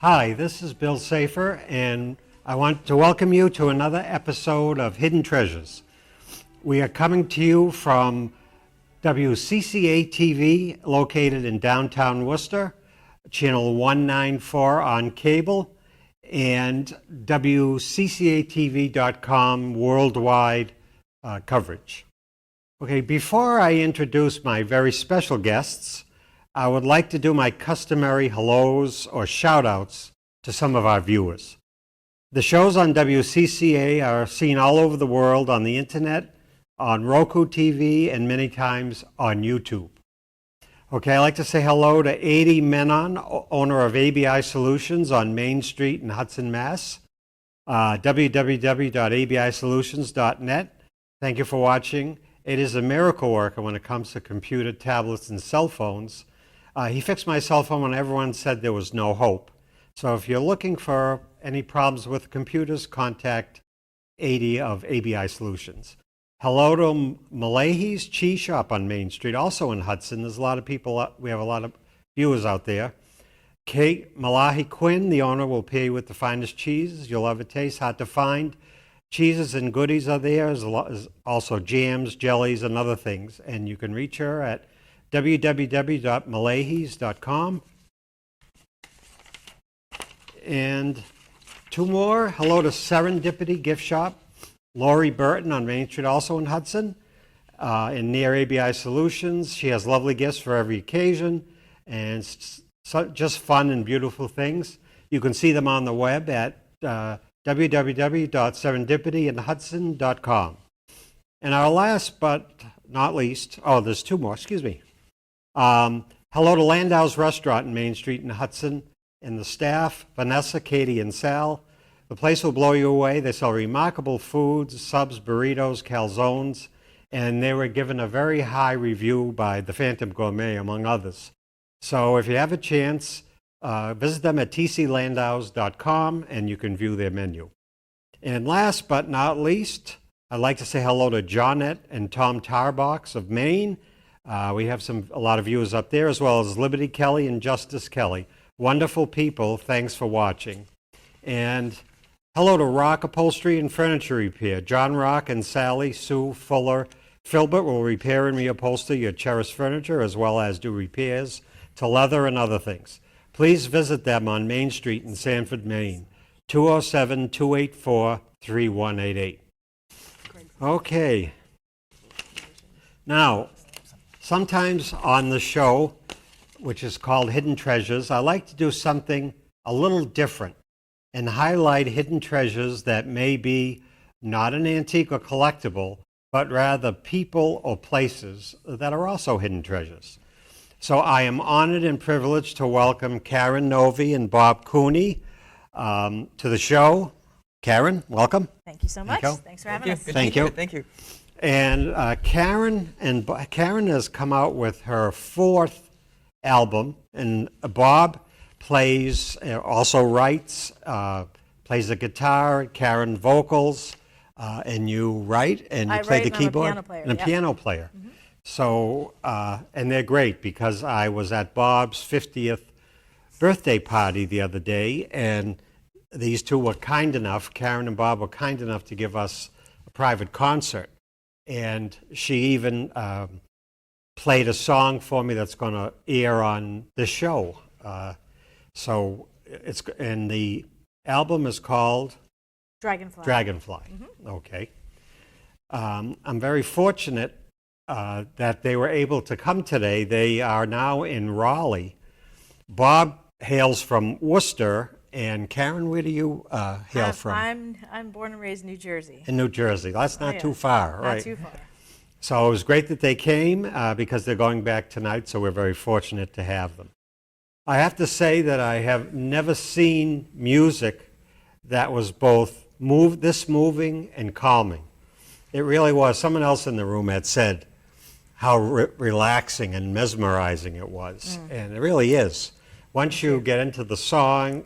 Hi, this is Bill Safer, and I want to welcome you to another episode of Hidden Treasures. We are coming to you from WCCATV, located in downtown Worcester, channel 194 on cable, and WCCATV.com worldwide coverage. Okay, before I introduce my very special guests, I would like to do my customary hellos or shout-outs to some of our viewers. The shows on WCCA are seen all over the world on the internet, on Roku TV, and many times on YouTube. Okay, I'd like to say hello to 80 Menon, owner of ABI Solutions on Main Street in Hudson, Mass. www.abisolutions.net. Thank you for watching. It is a miracle worker when it comes to computer, tablets, and cell phones. He fixed my cell phone when everyone said there was no hope. So if you're looking for any problems with computers, contact 80 of ABI Solutions. Hello to Malahi's Cheese Shop on Main Street, also in Hudson. There's a lot of people, we have a lot of viewers out there. Kate Malahi Quinn, the owner, will pair you with the finest cheeses. You'll love a taste, hard to find. Cheeses and goodies are there, as also jams, jellies, and other things. And you can reach her at www.malahis.com. And two more. Hello to Serendipity Gift Shop. Lori Burton on Main Street, also in Hudson, and near ABI Solutions. She has lovely gifts for every occasion, and just fun and beautiful things. You can see them on the web at www.serendipityinhudson.com. And our last but not least, there's two more, excuse me. Hello to Landau's Restaurant in Main Street in Hudson, and the staff, Vanessa, Katie, and Sal. The place will blow you away. They sell remarkable foods, subs, burritos, calzones, and they were given a very high review by the Phantom Gourmet, among others. So if you have a chance, visit them at tclandaus.com, and you can view their menu. And last but not least, I'd like to say hello to Johnette and Tom Tarbox of Maine. We have a lot of viewers up there, as well as Liberty Kelly and Justice Kelly. Wonderful people. Thanks for watching. And hello to Rock Upholstery and Furniture Repair. John Rock and Sally Sue Fuller Filbert will repair and reupholster your cherished furniture, as well as do repairs to leather and other things. Please visit them on Main Street in Sanford, Maine, 207-284-3188. Okay. Now, sometimes on the show, which is called Hidden Treasures, I like to do something a little different and highlight hidden treasures that may be not an antique or collectible, but rather people or places that are also hidden treasures. So I am honored and privileged to welcome Karen Novi and Bob Cooney to the show. Karen, welcome. Thank you so much. Thanks for having us. Thank you. Thank you. And Karen has come out with her fourth album, and Bob plays, also writes, plays the guitar, Karen vocals, and you write and you play the keyboard. I'm a piano player. And a piano player. Mm-hmm. So, and they're great, because I was at Bob's 50th birthday party the other day, and these two were kind enough, Karen and Bob were kind enough to give us a private concert. And she even played a song for me that's going to air on the show. And the album is called Dragonfly. Mm-hmm. Okay. I'm very fortunate that they were able to come today. They are now in Raleigh. Bob hails from Worcester, and Karen, where do you hail from? I'm born and raised in New Jersey. In New Jersey. That's not too far, right? Not too far. So it was great that they came because they're going back tonight, so we're very fortunate to have them. I have to say that I have never seen music that was both this moving and calming. It really was. Someone else in the room had said how relaxing and mesmerizing it was, and it really is. Once you get into the song,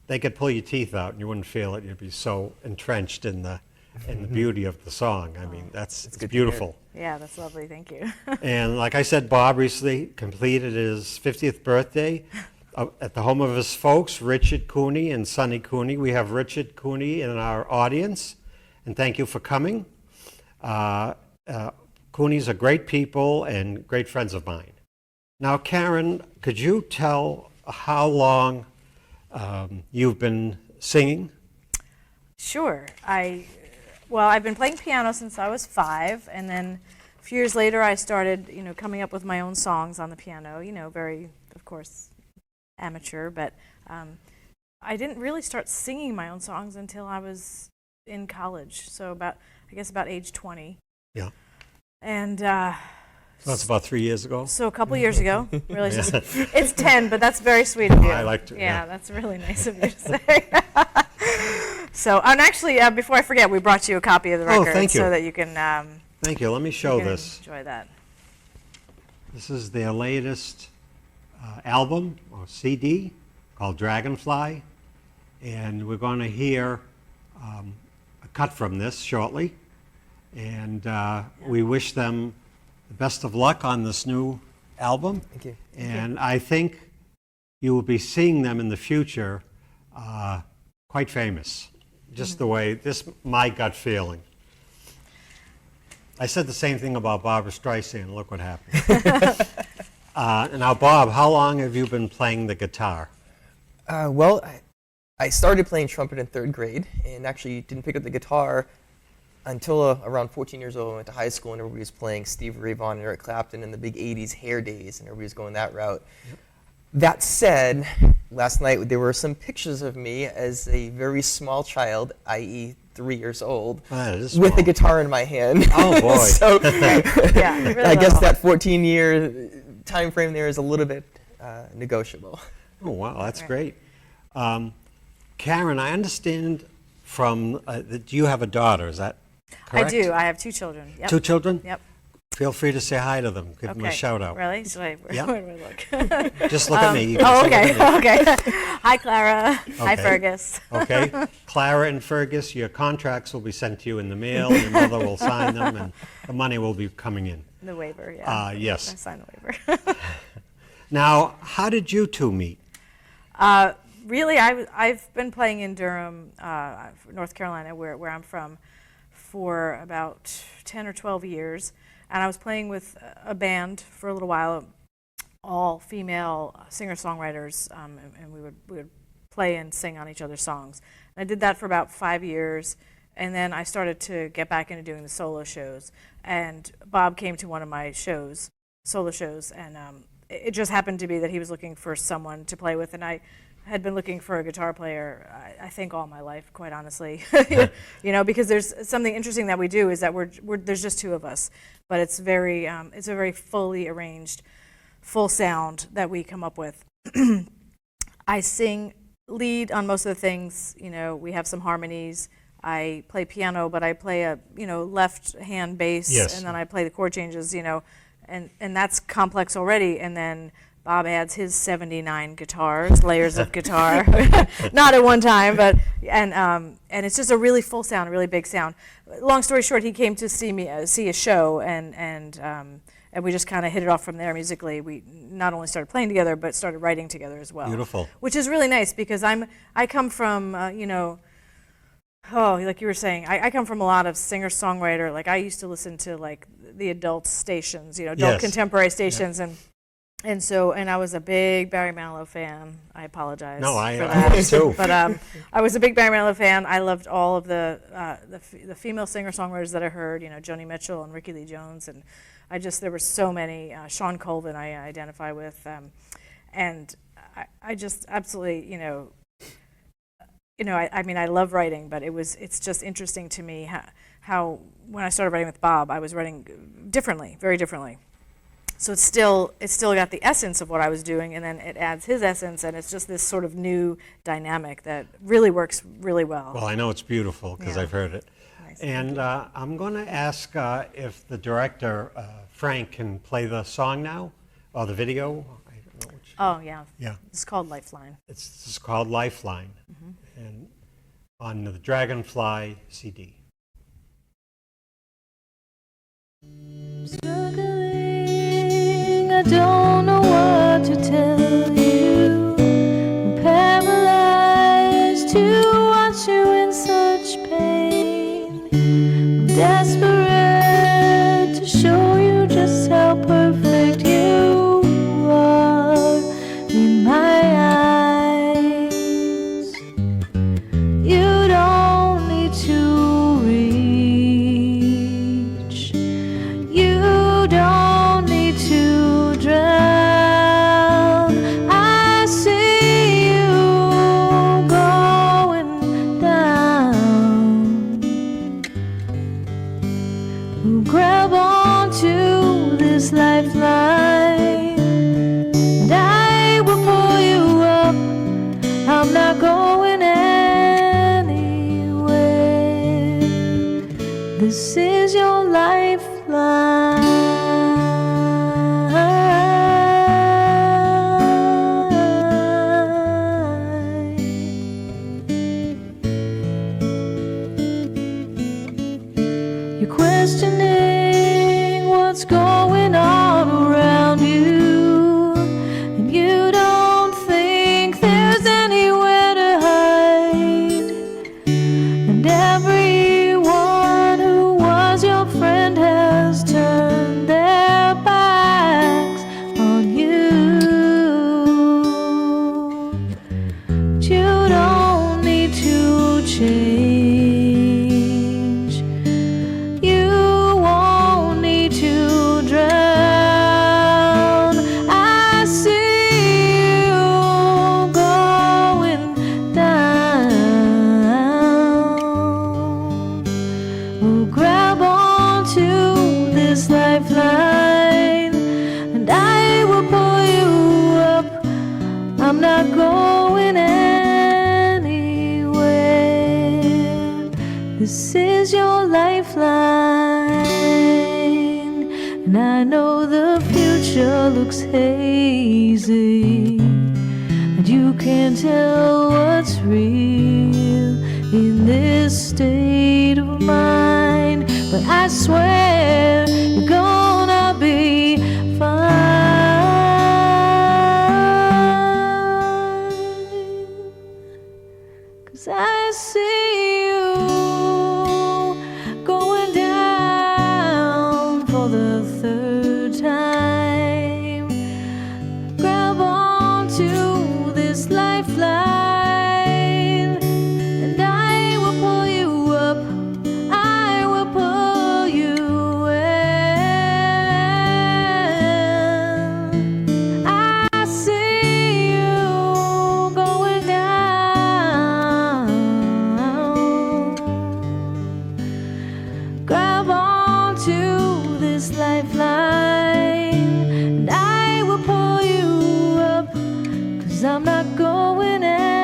they could pull your teeth out and you wouldn't feel it. You'd be so entrenched in the beauty of the song. I mean, it's beautiful. Yeah, that's lovely. Thank you. And like I said, Bob recently completed his 50th birthday. at the home of his folks, Richard Cooney and Sonny Cooney. We have Richard Cooney in our audience, and thank you for coming. Cooney's are great people and great friends of mine. Now, Karen, could you tell how long you've been singing? Sure. I've been playing piano since I was 5, and then a few years later I started, coming up with my own songs on the piano, very, of course, amateur, but I didn't really start singing my own songs until I was in college, so about age 20. Yeah. And so that's about 3 years ago? So a couple years ago, really. It's 10, but that's very sweet of you. I like to. Yeah, that's really nice of you to say. So, and actually, before I forget, we brought you a copy of the record thank you. so that you can. Thank you. Let me show this. Enjoy that. This is their latest album or CD called Dragonfly, and we're going to hear a cut from this shortly. And we wish them the best of luck on this new album. Thank you. And I think you will be seeing them in the future quite famous. Just the way, this my gut feeling. I said the same thing about Barbra Streisand. Look what happened. Now, Bob, how long have you been playing the guitar? I started playing trumpet in 3rd grade and actually didn't pick up the guitar until around 14 years old. I went to high school and everybody was playing Stevie Ray Vaughan and Eric Clapton in the big 80s hair days, and everybody was going that route. Yep. That said, last night there were some pictures of me as a very small child, i.e. 3 years old, with a guitar in my hand. Oh, boy. So yeah, really I guess that 14-year time frame there is a little bit negotiable. Oh, wow, that's great. Karen, I understand from, that you have a daughter, is that correct? I do. I have 2 children. Yep. 2 children? Yep. Feel free to say hi to them. Give them a shout out. Really? Where do I look? Just look at me. You Oh, can okay. Okay. Hi, Clara. Hi, Fergus. Okay. Clara and Fergus, your contracts will be sent to you in the mail. Your mother will sign them, and the money will be coming in. The waiver, yeah. Yes. I signed the waiver. Now, how did you two meet? Really, I've been playing in Durham, North Carolina, where I'm from, for about 10 or 12 years. And I was playing with a band for a little while, all female singer-songwriters, and we would play and sing on each other's songs. And I did that for about 5 years, and then I started to get back into doing the solo shows. And Bob came to one of my shows, solo shows, and it just happened to be that he was looking for someone to play with, and I had been looking for a guitar player, I think, all my life, quite honestly. Because there's something interesting that we do is that there's just 2 of us, but it's a very fully arranged, full sound that we come up with. I sing lead on most of the things. We have some harmonies. I play piano, but I play a left hand bass, Yes. and then I play the chord changes. And that's complex already, and then Bob adds his 79 guitars, layers of guitar, not at one time, but and it's just a really full sound, a really big sound. Long story short, he came to see a show, and we just kind of hit it off from there musically. We not only started playing together, but started writing together as well. Beautiful. Which is really nice because I come from like you were saying, I come from a lot of singer-songwriter. Like I used to listen to like the adult stations, adult contemporary stations, and I was a big Barry Manilow fan. I apologize. No, I was too. But I was a big Barry Manilow fan. I loved all of the female singer-songwriters that I heard. Joni Mitchell and Ricky Lee Jones, and there were so many. Sean Colvin I identify with, and I just absolutely I love writing, but it's just interesting to me how when I started writing with Bob, I was writing differently, very differently. So it's still got the essence of what I was doing, and then it adds his essence, and it's just this sort of new dynamic that really works really well. Well, I know it's beautiful because I've heard it. Nice. And I'm going to ask if the director, Frank, can play the song now, or the video. I don't know which. Oh, yeah. Yeah. It's called Lifeline. It's called Lifeline, and on the Dragonfly CD. Struggling, I don't know what to tell you. who grab onto this lifeline, and I will pull you up. I'm not going anywhere. This is your lifeline. You're questioning what's going on around you, and you don't think there's anywhere to hide. And everyone who was your friend has turned their backs on you. But you don't need to change. You won't need to drown. I see you going down. Oh, grab onto this lifeline, and I will pull you up. I'm not going anywhere. This is your lifeline, and I know the future looks hazy, and you can't tell what's real in this state of mind. But I swear you're gonna be fine, 'cause I see you going down for the third time. Grab onto this lifeline, and I will pull you up. I will pull you in. I see you going down. Grab onto this lifeline, and I will pull you up, 'cause I'm not going anywhere.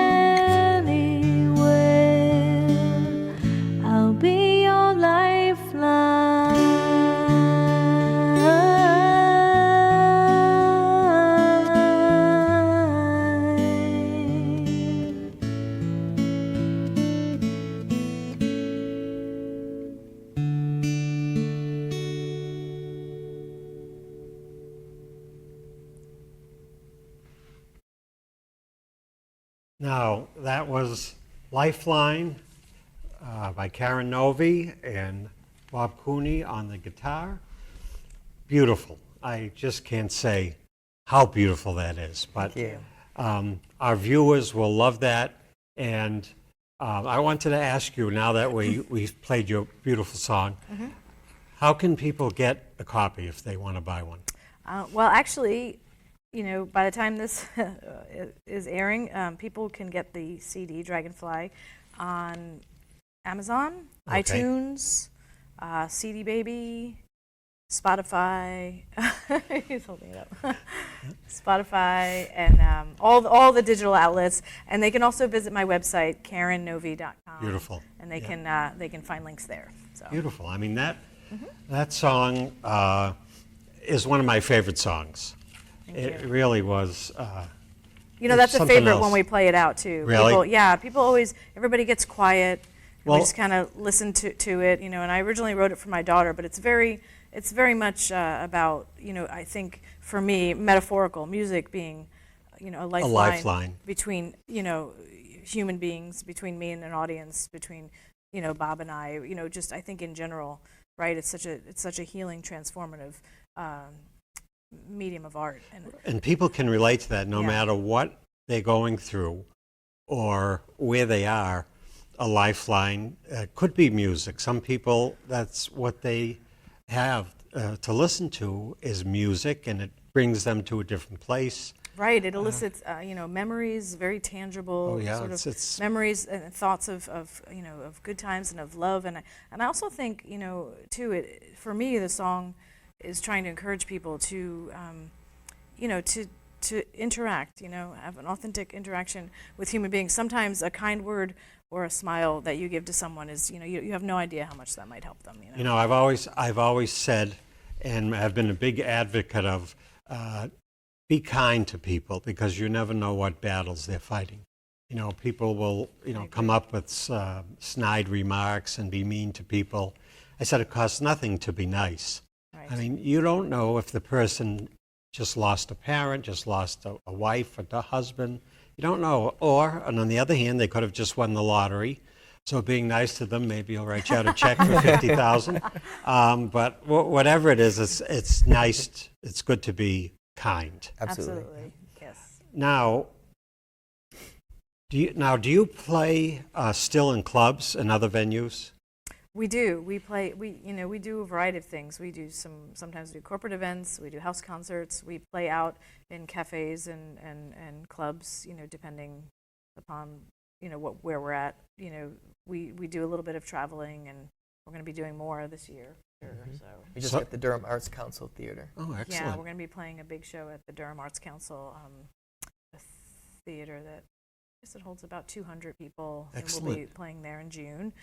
I'll be your lifeline. Now, that was Lifeline by Karen Novi and Bob Cooney on the guitar. Beautiful. I just can't say how beautiful that is. But Thank you. our viewers will love that. And I wanted to ask you, now that we've played your beautiful song, how can people get a copy if they want to buy one? Well, actually, you know, by the time this is airing, people can get the CD Dragonfly on Amazon, Okay. iTunes, CD Baby, Spotify. He's holding it up. Spotify and all the digital outlets, and they can also visit my website, KarenNovi.com. Beautiful. And they can find links there. So. Beautiful. I mean, that song is one of my favorite songs. It really was. You know, that's a something favorite else. when we play it out too. Really? People always, everybody gets quiet. And Well- we just kind of listen to it, you know. And I originally wrote it for my daughter, but it's very much about, you know, I think for me, metaphorical music being, you know, a lifeline. between, you know, human beings, between me and an audience, between, you know, Bob and I, you know, just I think in general, right? It's such a healing, transformative medium of art. And people can relate to that no Yeah. matter what they're going through or where they are. A lifeline could be music. Some people, that's what they have to listen to is music, and it brings them to a different place. Right, it elicits, memories, very tangible, Oh, yeah, sort of it's memories and thoughts of of good times and of love, and I also think, too, for me, the song is trying to encourage people to, to interact, have an authentic interaction with human beings. Sometimes a kind word or a smile that you give to someone is, you have no idea how much that might help them. I've always said, and I've been a big advocate of, be kind to people because you never know what battles they're fighting. People will, come up with snide remarks and be mean to people. I said it costs nothing to be nice. Right. I mean, you don't know if the person just lost a parent, just lost a wife or a husband. You don't know. And on the other hand, they could have just won the lottery. So being nice to them, maybe you'll write you out a check for $50,000. But whatever it is, it's nice. It's good to be kind. Absolutely. Yes. Now, do you play still in clubs and other venues? We do. We play. We do a variety of things. We do sometimes we do corporate events. We do house concerts. We play out in cafes and clubs. Depending upon where we're at. We do a little bit of traveling, and we're going to be doing more this year. So We just got the Durham Arts Council Theater. Oh, excellent. yeah, we're going to be playing a big show at the Durham Arts Council, a theater that I guess it holds about 200 people. Excellent. And we'll be playing there in June.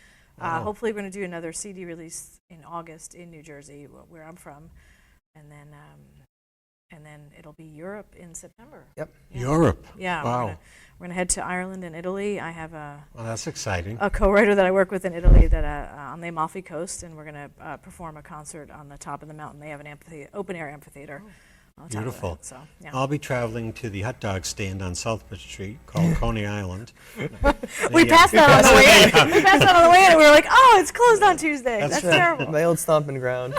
Wow. Hopefully, we're going to do another CD release in August in New Jersey, where I'm from, and then it'll be Europe in September. Yep. Yeah. Europe. Yeah. Wow. We're gonna head to Ireland and Italy. I have Well, that's exciting. a co-writer that I work with in Italy that on the Amalfi Coast, and we're gonna perform a concert on the top of the mountain. They have an open-air amphitheater. On the top of Beautiful. it, so yeah. I'll be traveling to the hot dog stand on Southbridge Street called Coney Island. We passed that on the way in. We passed that on the way in, and we were like, "Oh, it's closed on Tuesday. That's That's right. terrible." My old stomping ground.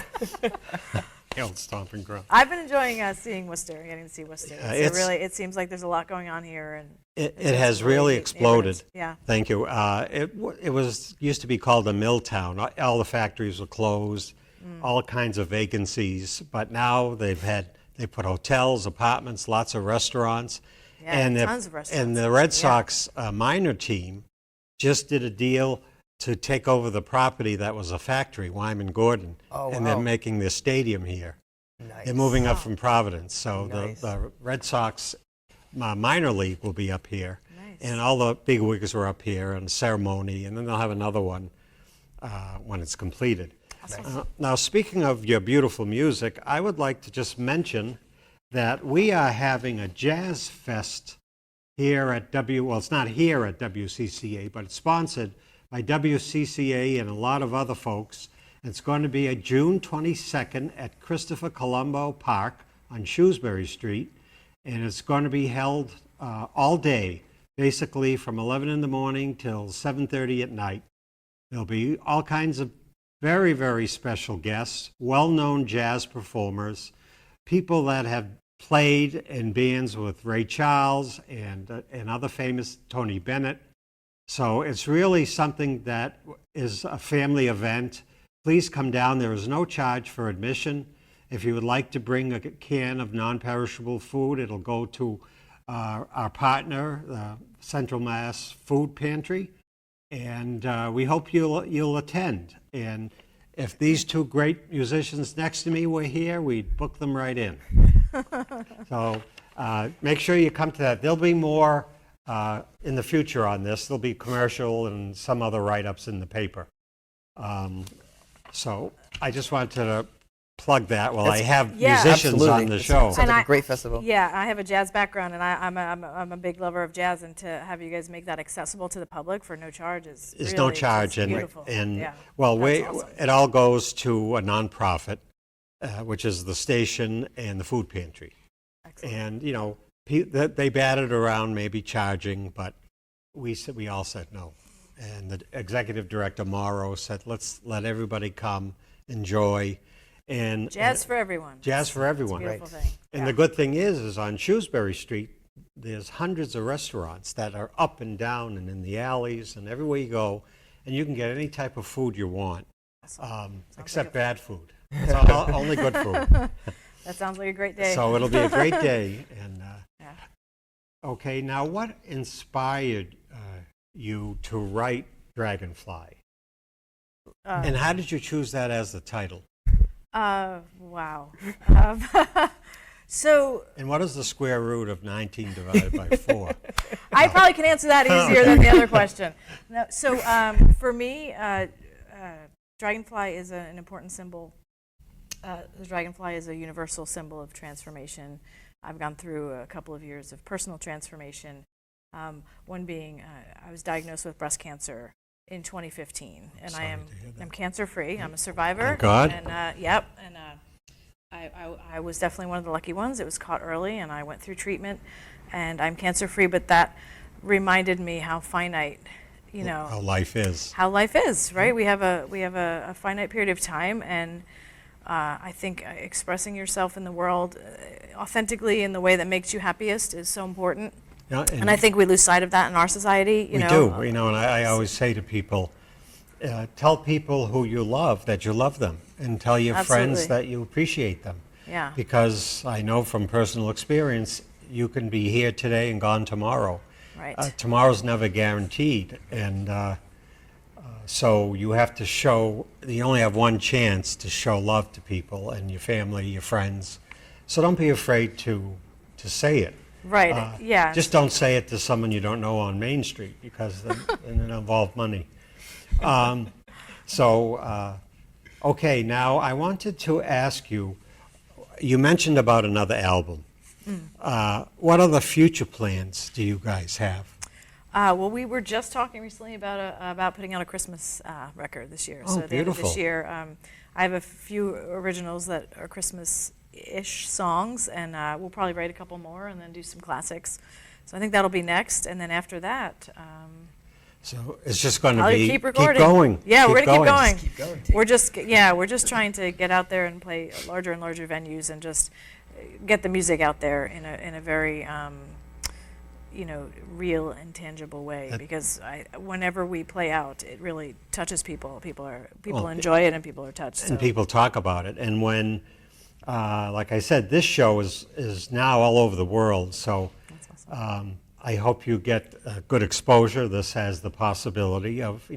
The old stomping ground. I've been enjoying seeing Worcester, getting to see Worcester. it's- It seems like there's a lot going on here, and It it's has really really neat exploded. neighborhoods. Yeah. Thank you. It was used to be called a mill town. All the factories were closed, all kinds of vacancies. But now they put hotels, apartments, lots of restaurants. Yeah, and tons of And restaurants. the Red Yeah. Sox minor team just did a deal to take over the property that was a factory, Wyman Gordon. Oh, and wow. they're making their stadium here. Nice. They're moving up from Providence. So Nice. the Red Sox minor league will be up here. Nice. And all the big wigs are up here and ceremony, and then they'll have another one when it's completed. Awesome. Now, speaking of your beautiful music, I would like to just mention that we are having a jazz fest here at well, it's not here at WCCA, but it's sponsored by WCCA and a lot of other folks. It's going to be June 22nd at Christopher Colombo Park on Shrewsbury Street, and it's going to be held all day, basically from 11 in the morning till 7:30 at night. There'll be all kinds of very, very special guests, well-known jazz performers, people that have played in bands with Ray Charles and other famous, Tony Bennett. So it's really something that is a family event. Please come down. There is no charge for admission. If you would like to bring a can of non-perishable food, it'll go to our partner, the Central Mass Food Pantry, and we hope you'll attend. And if these two great musicians next to me were here, we'd book them right in. So make sure you come to that. There'll be more in the future on this. There'll be commercial and some other write-ups in the paper. So I just wanted to plug that while I have Yeah. musicians Absolutely. on the It show. sounds like And a great festival. Yeah, I have a jazz background, and I'm a big lover of jazz, and to have you guys make that accessible to the public for no charge is There's really no charge, just beautiful. and yeah, well, that's awesome. it all goes to a nonprofit, which is the station and the food pantry. Excellent. And they batted around maybe charging, but we all said no. And the executive director Morrow said, let's let everybody come, enjoy, and Jazz for everyone. jazz for everyone. It's a beautiful Right. thing. And Yeah. the good thing is on Shrewsbury Street, there's hundreds of restaurants that are up and down and in the alleys and everywhere you go, and you can get any type of food you want, except bad food. It's only good food. That sounds like a great day. So it'll be a great day. And Okay, now what inspired you to write Dragonfly? And how did you choose that as the title? Wow. Um, so And what is the square root of 19 divided by 4? I probably can answer that easier than the other question. No, so for me, dragonfly is an important symbol. The dragonfly is a universal symbol of transformation. I've gone through a couple of years of personal transformation. One being, I was diagnosed with breast cancer in 2015, and I'm cancer-free. I'm a survivor. Thank God. And yep, and I was definitely one of the lucky ones. It was caught early, and I went through treatment, and I'm cancer-free. But that reminded me how finite, How life is. how life is. Right? We have a finite period of time, and I think expressing yourself in the world authentically in the way that makes you happiest is so important. Yeah, And I think we lose sight of that in our society. we do, and I always say to people, tell people who you love that you love them, and tell your friends Absolutely. that you appreciate them. Yeah. Because I know from personal experience, you can be here today and gone tomorrow. Right. Tomorrow's never guaranteed, and so you have to you only have one chance to show love to people and your family, your friends. So don't be afraid to say it. Right. Yeah. Just don't say it to someone you don't know on Main Street, because then it'll involve money. Okay, now I wanted to ask you, you mentioned about another album. What other future plans do you guys have? Well, we were just talking recently about putting out a Christmas record this year. Oh, So at the end of this beautiful. year, I have a few originals that are Christmas-ish songs, and we'll probably write a couple more and then do some classics. So I think that'll be next, and then after that, So it's just going to I'll be keep recording. going. Yeah, we're gonna keep going. Keep going. We're just trying to get out there and play larger and larger venues and just get the music out there in a very real and tangible way. Because whenever we play out, it really touches people. People enjoy it, and people are touched. And people talk about it. And when, like I said, this show is now all over the world. So That's awesome. I hope you get good exposure. This has the possibility of,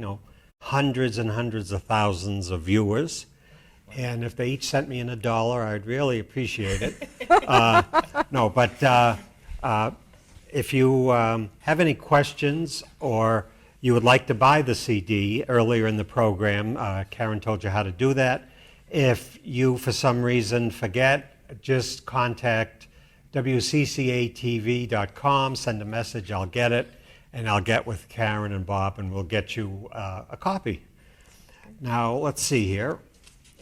hundreds and hundreds of thousands of viewers. And if they each sent me in $1, I'd really appreciate it. If you have any questions, or you would like to buy the CD, earlier in the program, Karen told you how to do that. If you, for some reason, forget, just contact WCCATV.com, send a message, I'll get it, and I'll get with Karen and Bob, and we'll get you a copy. Now, let's see here.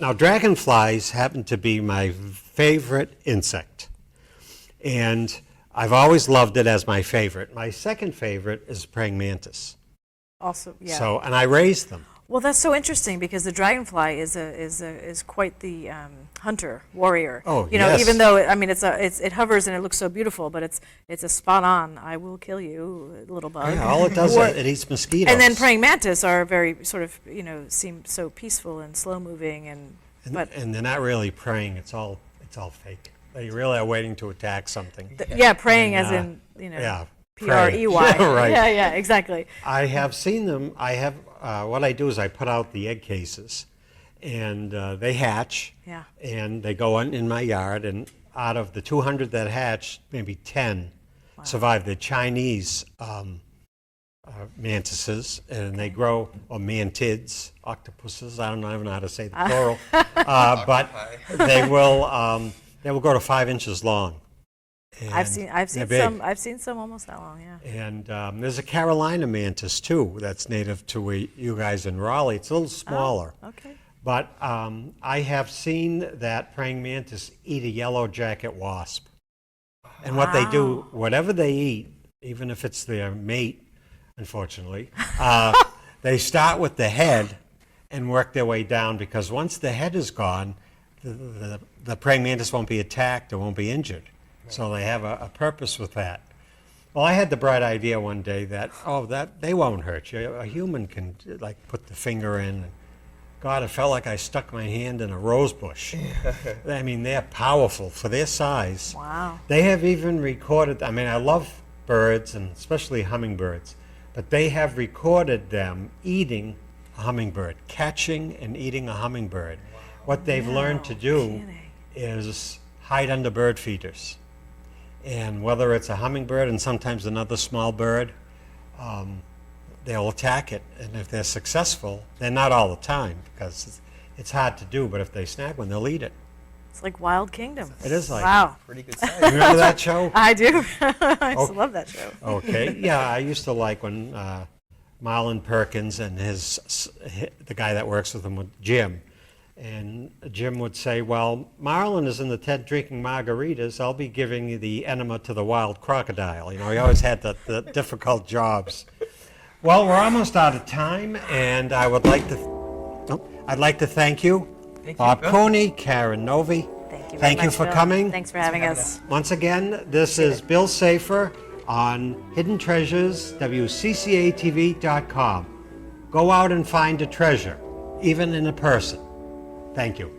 Now, dragonflies happen to be my favorite insect, and I've always loved it as my favorite. My second favorite is praying mantis. Also, yeah. So, and I raised them. Well, that's so interesting, because the dragonfly is quite the hunter warrior. Oh, yes. Even though it hovers and it looks so beautiful, but it's a spot on. I will kill you, little bug. Yeah, all it does is it eats mosquitoes. And then praying mantis are very sort of seem so peaceful and slow moving, and they're not really praying. It's all fake. They really are waiting to attack something. praying And, as in yeah, PREY. Yeah, right. Yeah, exactly. I have seen them. What I do is I put out the egg cases, and they hatch. Yeah. And they go in my yard, and out of the 200 that hatch, maybe 10 survive. They're Chinese mantises, and they grow, or mantids, octopuses. I don't even know how to say the plural, but they will grow to 5 inches long. I've seen they're big. some. I've seen some almost that long. Yeah. And there's a Carolina mantis too that's native to you guys in Raleigh. It's a little smaller. Oh, okay. But I have seen that praying mantis eat a yellow jacket wasp. And what they do, whatever they eat, even if it's their mate, unfortunately, they start with the head and work their way down, because once the head is gone, the praying mantis won't be attacked or won't be injured. So they have a purpose with that. Well, I had the bright idea one day that they won't hurt you. A human can put the finger in. God, it felt like I stuck my hand in a rose bush. I mean, they're powerful for their size. Wow. They have even recorded. I mean, I love birds, and especially hummingbirds. But they have recorded them eating a hummingbird, catching and eating a hummingbird. What they've learned to do kidding. is hide under bird feeders. And whether it's a hummingbird and sometimes another small bird, they'll attack it. And if they're successful, they're not all the time because it's hard to do, but if they snag one, they'll eat it. It's like Wild Kingdom. It is like, Wow. Pretty good size. you remember that show? I do. I used to love that show. Okay, yeah, I used to like when Marlon Perkins and the guy that works with him, Jim, and Jim would say, well, Marlon is in the tent drinking margaritas, I'll be giving the enema to the wild crocodile. You know, he always had the difficult jobs. Well, we're almost out of time, and I would like to, I'd like to thank you, Thank you, Bob Bill. Coney, Karen Novi. Thank you. Thank very you much, for Bill. coming. Thanks for having us. Once again, this is Bill Safer on Hidden Treasures, WCCATV.com. Go out and find a treasure, even in a person. Thank you.